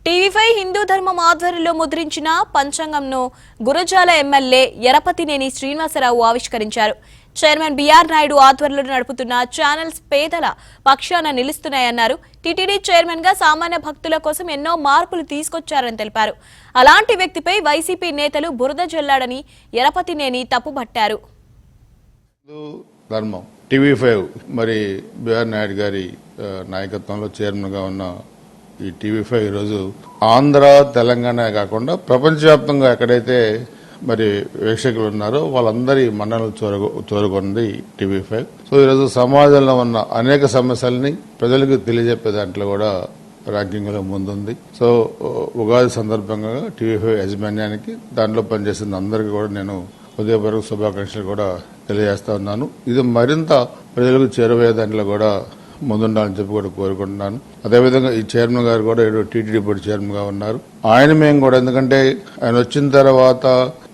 TV5 Hindu ధర్మం ఆధ్వర్యంలో ముద్రించిన పంచాంగంను గురజాల ఎమ్మెల్యే ఎరపతినేని శ్రీనివాసరావు ఆవిష్కరించారు. చైర్మన్ బిఆర్ నాయుడు ఆధ్వర్యంలో నడుపుతున్న ఛానల్స్ పేదల పక్షాన నిలుస్తున్నాయన్నారు. టీటీడీ చైర్మన్ గా సామాన్య భక్తుల కోసం ఎన్నో మార్పులు తీసుకొచ్చారని తెలిపారు. అలాంటి వ్యక్తిపై వైసీపీ నేతలు బురద జల్లాడని ఎరపతినేని తప్పుబట్టారు. టీవీ5 మరి బిఆర్ నాయుడు గారి నాయకత్వంలో చైర్మన్ గా ఉన్న ఈ టీవీ5 ఈరోజు ఆంధ్ర తెలంగాణ కాకుండా ప్రపంచవ్యాప్తంగా ఎక్కడైతే మరి వీక్షకులు ఉన్నారో వాళ్ళందరి మన్ననలు చోరుకుంది టీవీ5. సో ఈరోజు సమాజంలో ఉన్న అనేక సమస్యల్ని ప్రజలకు తెలియజెప్పే దాంట్లో కూడా ర్యాంకింగ్ లో ముందుంది. సో ఉగాది సందర్భంగా టీవీ5 యాజమాన్యానికి దాంట్లో పనిచేసిన అందరికీ కూడా నేను ఉదయపూర్వక శుభాకాంక్షలు కూడా తెలియజేస్తా ఉన్నాను. ఇది మరింత ప్రజలకు చేరువయ్యే దాంట్లో కూడా ముందుండాలని చెప్పి కూడా కోరుకుంటున్నాను. అదేవిధంగా ఈ చైర్మన్ గారు కూడా టీటీడీ బోర్డు చైర్మన్ గా ఉన్నారు. మేము కూడా ఎందుకంటే ఆయన వచ్చిన తర్వాత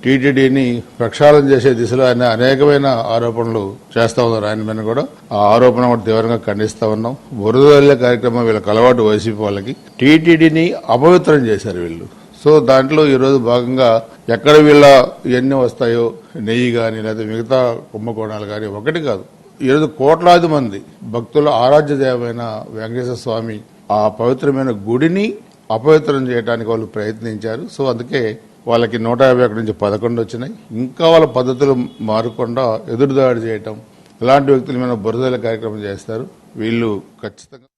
టీటీడీని ప్రక్షాళన చేసే దిశలో ఆయన అనేకమైన ఆరోపణలు చేస్తా ఉన్నారు. ఆయన మీద కూడా ఆ ఆరోపణ కూడా తీవ్రంగా ఖండిస్తా ఉన్నాం. బురద కార్యక్రమం వీళ్ళకి అలవాటు వైసీపీ వాళ్ళకి టీటీడీని అపవిత్రం చేశారు వీళ్ళు. సో దాంట్లో ఈ రోజు భాగంగా ఎక్కడ వీళ్ళ ఎన్ని వస్తాయో నెయ్యి గాని లేదా మిగతా కుంభకోణాలు గాని ఒకటి కాదు, ఈరోజు కోట్లాది మంది భక్తుల ఆరాధ్య దేవమైన వెంకటేశ్వర స్వామి ఆ పవిత్రమైన గుడిని అపవిత్రం చేయడానికి వాళ్ళు ప్రయత్నించారు. సో అందుకే వాళ్ళకి 151 నుంచి 11 వచ్చినాయి. ఇంకా వాళ్ళ పద్ధతులు మారకుండా ఎదురుదాడి చేయటం, ఇలాంటి వ్యక్తుల మీద బురదల కార్యక్రమం చేస్తారు. వీళ్ళు ఖచ్చితంగా